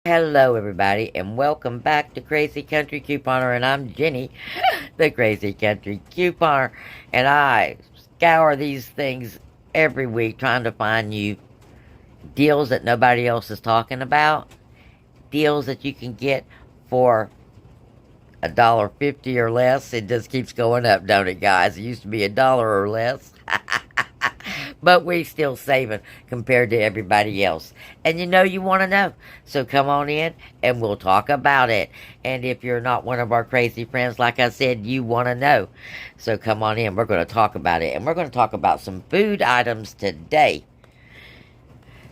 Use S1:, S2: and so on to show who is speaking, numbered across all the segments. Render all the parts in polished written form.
S1: Hello, everybody, and welcome back to Crazy Country Couponer. And I'm Jenny, the Crazy Country Couponer, and I scour these things every week trying to find you deals that nobody else is talking about, deals that you can get for $1.50 or less. It just keeps going up, don't it, guys? It used to be $1 or less. But we still saving compared to everybody else. And you want to know. So come on in and we'll talk about it. And if you're not one of our crazy friends, like I said, you want to know. So come on in. We're going to talk about it. And we're going to talk about some food items today.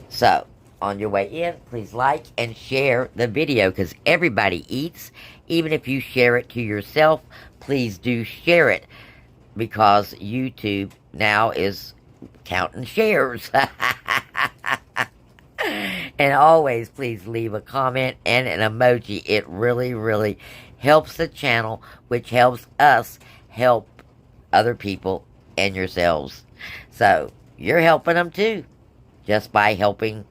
S1: So on your way in, please like and share the video because everybody eats. Even if you share it to yourself, please do share it because YouTube now is counting shares. And always please leave a comment and an emoji. It really, really helps the channel, which helps us help other people and yourselves. So you're helping them too, just by helping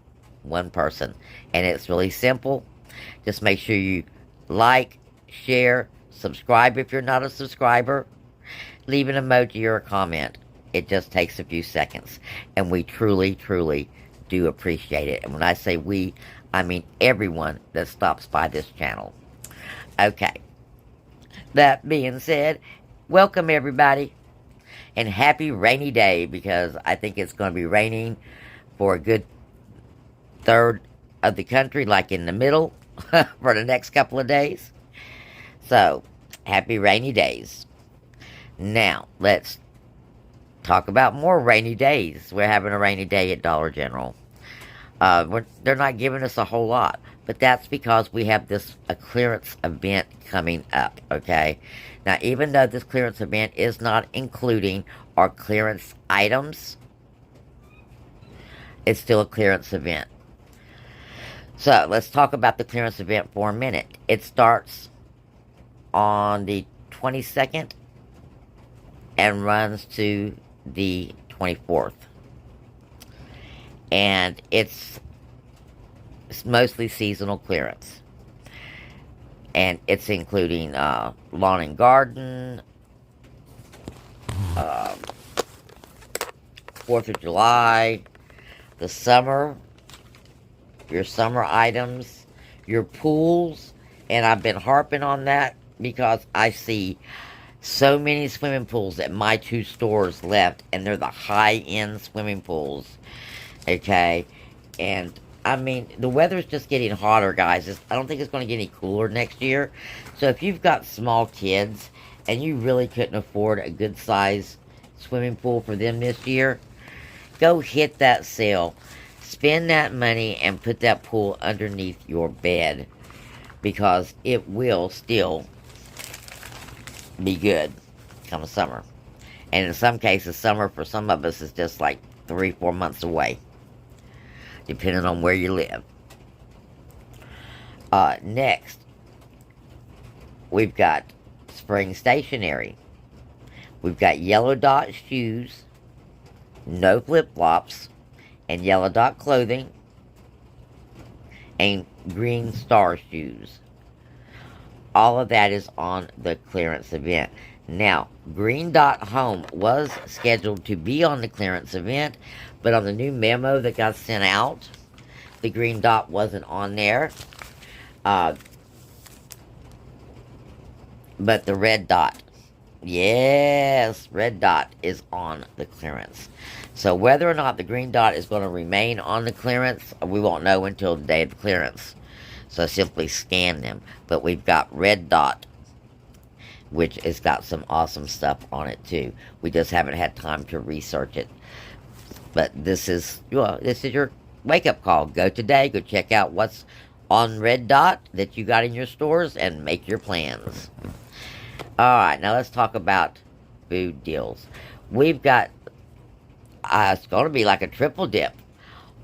S1: one person. And it's really simple. Just make sure you like, share, subscribe if you're not a subscriber, leave an emoji or a comment. It just takes a few seconds. And we truly, truly do appreciate it. And when I say we, I mean everyone that stops by this channel. Okay. That being said, welcome everybody. And happy rainy day, because I think it's going to be raining for a good third of the country, like in the middle, for the next couple of days. So, happy rainy days. Now, let's talk about more rainy days. We're having a rainy day at Dollar General. They're not giving us a whole lot, but that's because we have a clearance event coming up, okay? Now, even though this clearance event is not including our clearance items, it's still a clearance event. So, let's talk about the clearance event for a minute. It starts on the 22nd and runs to the 24th. And it's mostly seasonal clearance. And it's including lawn and garden, 4th of July, the summer, your summer items, your pools. And I've been harping on that because I see so many swimming pools at my two stores left, and they're the high-end swimming pools, okay? And, I mean, the weather's just getting hotter, guys. I don't think it's going to get any cooler next year. So if you've got small kids, and you really couldn't afford a good-size swimming pool for them this year, go hit that sale. Spend that money and put that pool underneath your bed, because it will still be good come summer. And in some cases, summer for some of us is just like 3-4 months away, depending on where you live. Next, we've got spring stationery. We've got yellow dot shoes, no flip-flops, and yellow dot clothing, and green star shoes. All of that is on the clearance event. Now, Green Dot Home was scheduled to be on the clearance event, but on the new memo that got sent out, the Green Dot wasn't on there. But the Red Dot, yes, Red Dot is on the clearance. So whether or not the Green Dot is going to remain on the clearance, we won't know until the day of the clearance. So simply scan them. But we've got Red Dot, which has got some awesome stuff on it too. We just haven't had time to research it. But this is your wake-up call. Go today, go check out what's on Red Dot that you got in your stores and make your plans. Alright, now let's talk about food deals. We've got, it's going to be like a triple dip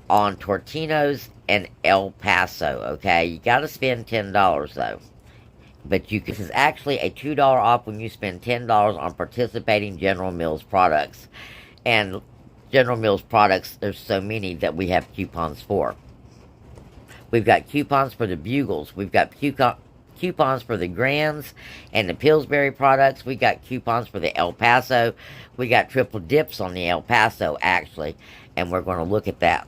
S1: on Tortino's and El Paso, okay? You got to spend $10 though. But this is actually a $2 off when you spend $10 on participating General Mills products. And General Mills products, there's so many that we have coupons for. We've got coupons for the Bugles. We've got coupons for the Grands and the Pillsbury products. We got coupons for the El Paso. We got triple dips on the El Paso, actually, and we're going to look at that.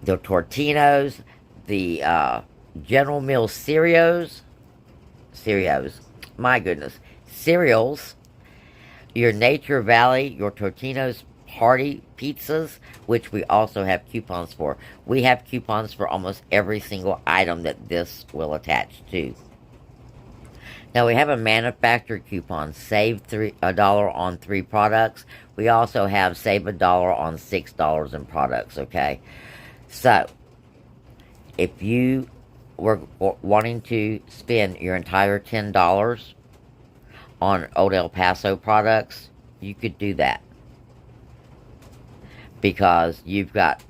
S1: The Tortinos, the General Mills Cereals, my goodness, cereals, your Nature Valley, your Tortino's Party Pizzas, which we also have coupons for. We have coupons for almost every single item that this will attach to. Now we have a manufacturer coupon, save $1 on 3 products. We also have save $1 on $6 in products, okay? So, if you were wanting to spend your entire $10 on Old El Paso products, you could do that. Because you've got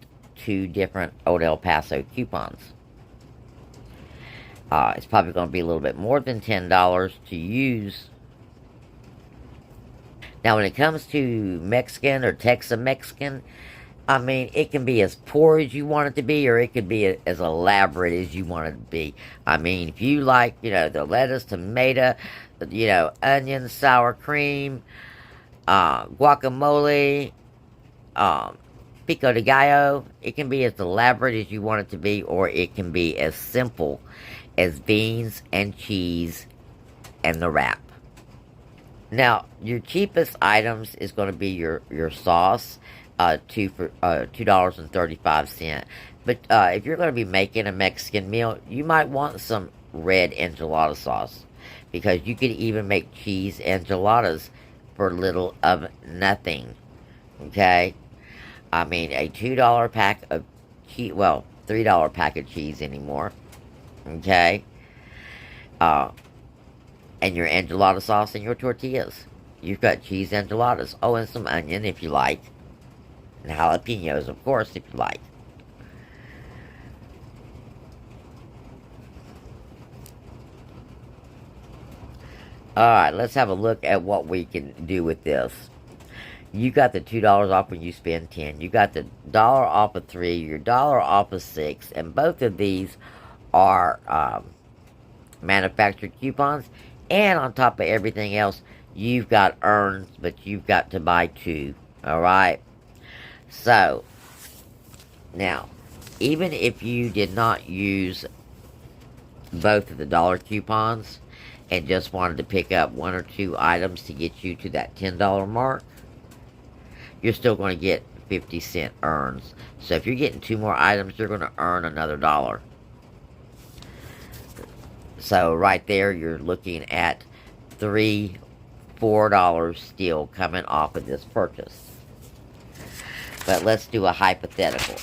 S1: 2 different Old El Paso coupons. It's probably going to be a little bit more than $10 to use. Now, when it comes to Mexican or Tex-Mexican, I mean, it can be as poor as you want it to be, or it could be as elaborate as you want it to be. I mean, if you like, you know, the lettuce, tomato, you know, onion, sour cream, guacamole, pico de gallo, it can be as elaborate as you want it to be, or it can be as simple as beans and cheese and the wrap. Now, your cheapest items is going to be your sauce, $2.35. But if you're going to be making a Mexican meal, you might want some red enchilada sauce, because you could even make cheese enchiladas for little of nothing. Okay? I mean, a $2 pack of cheese, well, $3 pack of cheese anymore. Okay? And your enchilada sauce and your tortillas. You've got cheese enchiladas. Oh, and some onion if you like. And jalapenos, of course, if you like. Alright, let's have a look at what we can do with this. You got the $2 off when you spend 10. You got the dollar off of 3, your dollar off of 6, and both of these are manufactured coupons. And on top of everything else, you've got earns, but you've got to buy 2. Alright? So, now, even if you did not use both of the dollar coupons and just wanted to pick up 1 or 2 items to get you to that $10 mark, you're still going to get 50-cent earns. So if you're getting 2 more items, you're going to earn another $1. So right there, you're looking at $4 still coming off of this purchase. But let's do a hypothetical.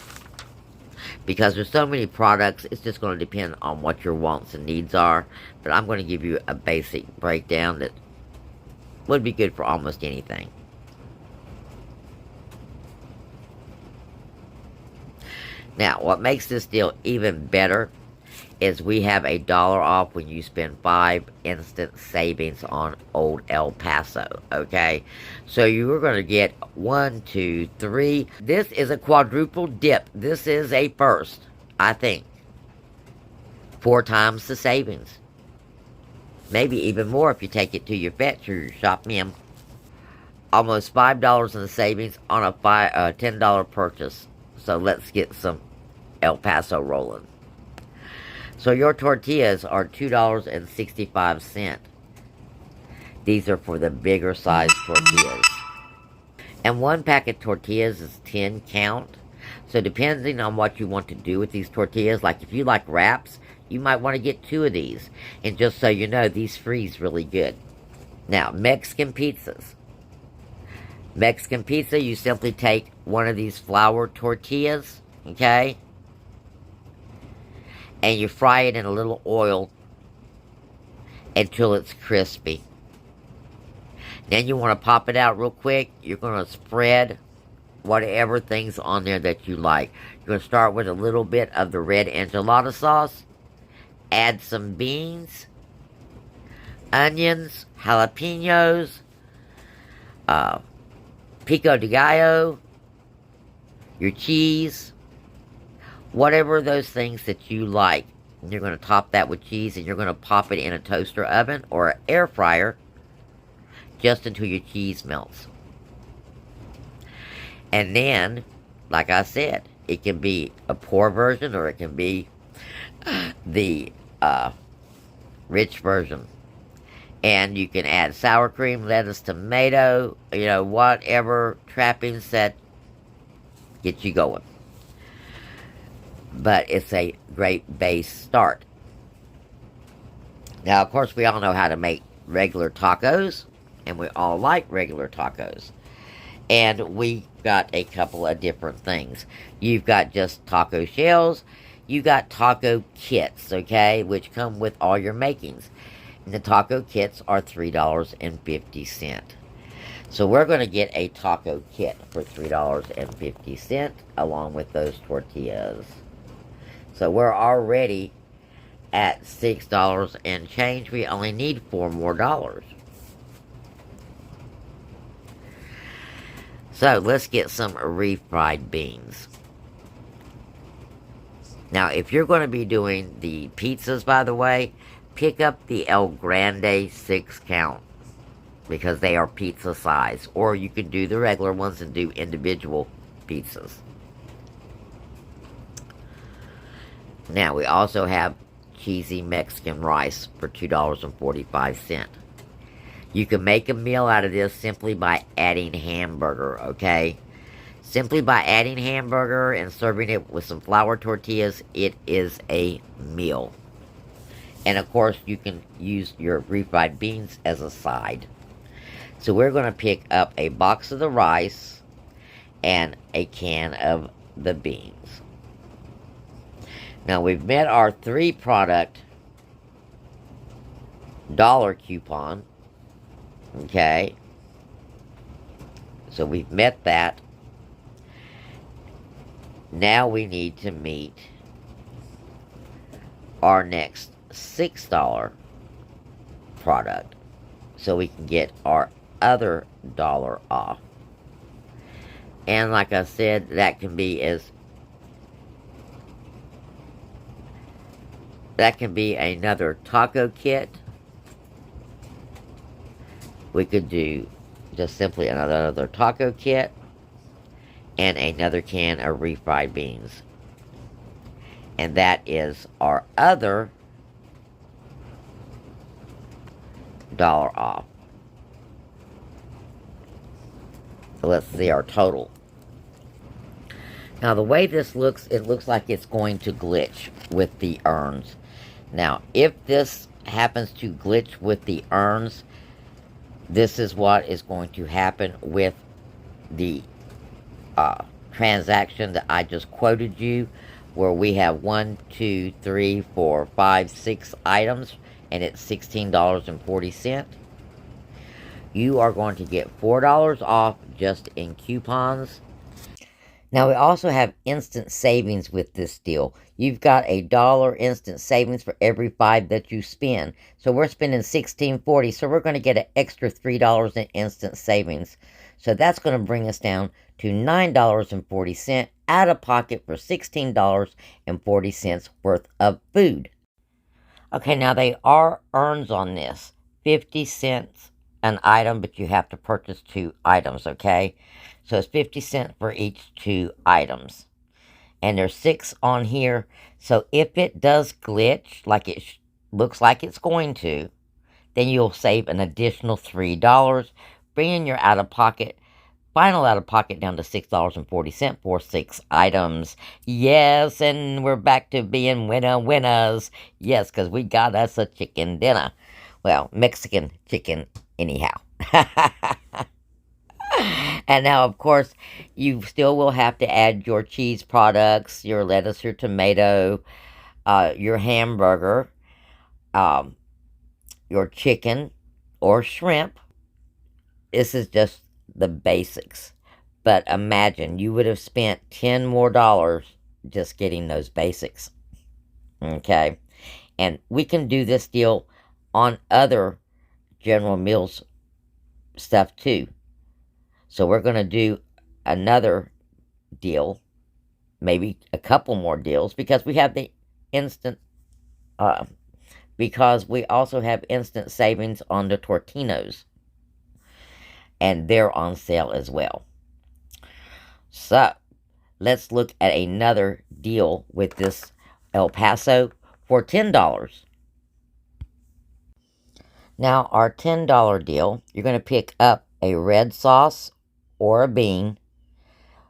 S1: Because there's so many products, it's just going to depend on what your wants and needs are. But I'm going to give you a basic breakdown that would be good for almost anything. Now, what makes this deal even better is we have $1 off when you spend 5 instant savings on Old El Paso, okay? So you're going to get 1, 2, 3. This is a quadruple dip. This is a first, I think. 4 times the savings. Maybe even more if you take it to your Fetch or your Shop Mim. Almost $5 in the savings on a $10 purchase. So let's get some El Paso rolling. So your tortillas are $2.65. These are for the bigger size tortillas. And 1 pack of tortillas is 10 count. So depending on what you want to do with these tortillas, like if you like wraps, you might want to get 2 of these. And just so you know, these freeze really good. Now, Mexican pizzas. Mexican pizza, you simply take 1 of these flour tortillas, okay? And you fry it in a little oil until it's crispy. Then you want to pop it out real quick. You're going to spread whatever things on there that you like. You're going to start with a little bit of the red enchilada sauce. Add some beans, onions, jalapenos, pico de gallo, your cheese, whatever those things that you like. You're going to top that with cheese, and you're going to pop it in a toaster oven or an air fryer just until your cheese melts. And then, like I said, it can be a poor version or it can be the rich version. And you can add sour cream, lettuce, tomato, whatever trappings that get you going. But it's a great base start. Now, of course, we all know how to make regular tacos, and we all like regular tacos. And we got a couple of different things. You've got just taco shells. You got taco kits, okay, which come with all your makings. And the taco kits are $3.50. So we're going to get a taco kit for $3.50 along with those tortillas. So we're already at $6 and change. We only need $4 more. So let's get some refried beans. Now, if you're going to be doing the pizzas, by the way, pick up the El Grande 6 count because they are pizza size. Or you can do the regular ones and do individual pizzas. Now, we also have cheesy Mexican rice for $2.45. You can make a meal out of this simply by adding hamburger, okay? Simply by adding hamburger and serving it with some flour tortillas, it is a meal. And of course, you can use your refried beans as a side. So we're going to pick up a box of the rice and a can of the beans. Now, we've met our 3-product dollar coupon. Okay. So we've met that. Now we need to meet our next $6 product so we can get our other dollar off. And like I said, that can be another taco kit. We could do just simply another taco kit and another can of refried beans. And that is our other dollar off. So let's see our total. Now the way this looks, it looks like it's going to glitch with the urns. Now if this happens to glitch with the urns, this is what is going to happen with the transaction that I just quoted you, where we have 1, 2, 3, 4, 5, 6 items, and it's $16.40. You are going to get $4 off just in coupons. Now, we also have instant savings with this deal. You've got $1 instant savings for every 5 that you spend. So we're spending $16.40, so we're going to get an extra $3 in instant savings. So that's going to bring us down to $9.40 out of pocket for $16.40 worth of food. Okay, now they are earns on this. 50 cents an item, but you have to purchase 2 items, okay? So it's 50 cents for each 2 items. And there's 6 on here. So if it does glitch, like it looks like it's going to, then you'll save an additional $3, bringing your final out-of-pocket down to $6.40 for 6 items. Yes, and we're back to being winners. Yes, because we got us a chicken dinner. Well, Mexican chicken anyhow. And now, of course, you still will have to add your cheese products, your lettuce, your tomato, your hamburger, your chicken or shrimp. This is just the basics. But imagine, you would have spent $10 more just getting those basics. Okay? And we can do this deal on other General Mills stuff too. So we're going to do another deal maybe a couple more deals because we have the instant, uh, because we also have instant savings on the Tortinos, and they're on sale as well. So, let's look at another deal with this El Paso for $10. Now, our $10 deal, you're going to pick up a red sauce or a bean.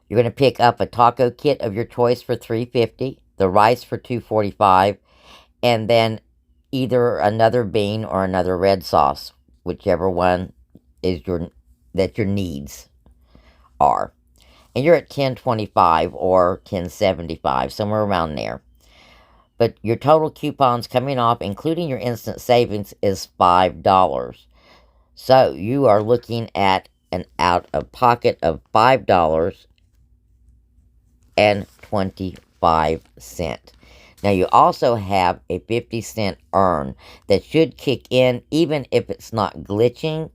S1: You're going to pick up a taco kit of your choice for $3.50, the rice for $2.45, and then either another bean or another red sauce, whichever one is your needs are. And you're at $10.25 or $10.75, somewhere around there. But your total coupons coming off, including your instant savings, is $5. So you are looking at an out-of-pocket of $5.25. Now you also have a 50-cent earn that should kick in even if it's not glitching.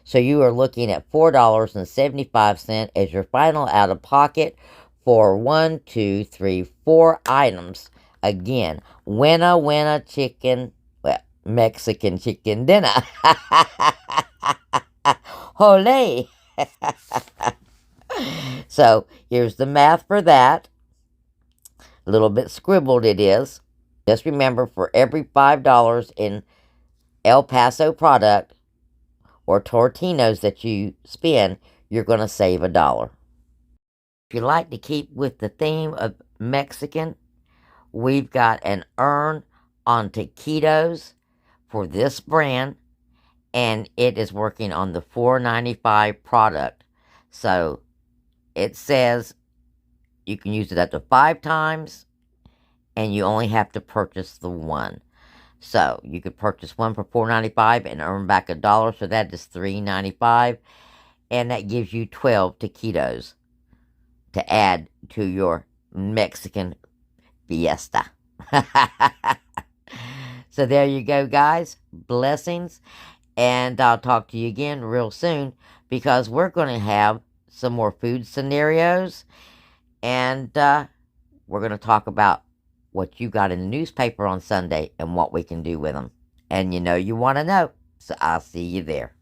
S1: So you are looking at $4.75 as your final out-of-pocket for 4 items. Again, winner chicken, well, Mexican chicken dinner. Hole! So, here's the math for that. A little bit scribbled it is. Just remember, for every $5 in El Paso product or Tortinos that you spend, you're going to save $1. If you like to keep with the theme of Mexican, we've got an earn on taquitos for this brand, and it is working on the $4.95 product. So it says you can use it up to 5 times, and you only have to purchase the one. So you could purchase one for $4.95 and earn back $1, so that is $3.95, and that gives you 12 taquitos to add to your Mexican fiesta. So there you go, guys. Blessings. And I'll talk to you again real soon, because we're going to have some more food scenarios. And we're going to talk about what you got in the newspaper on Sunday and what we can do with them. And you know you want to know. So I'll see you there.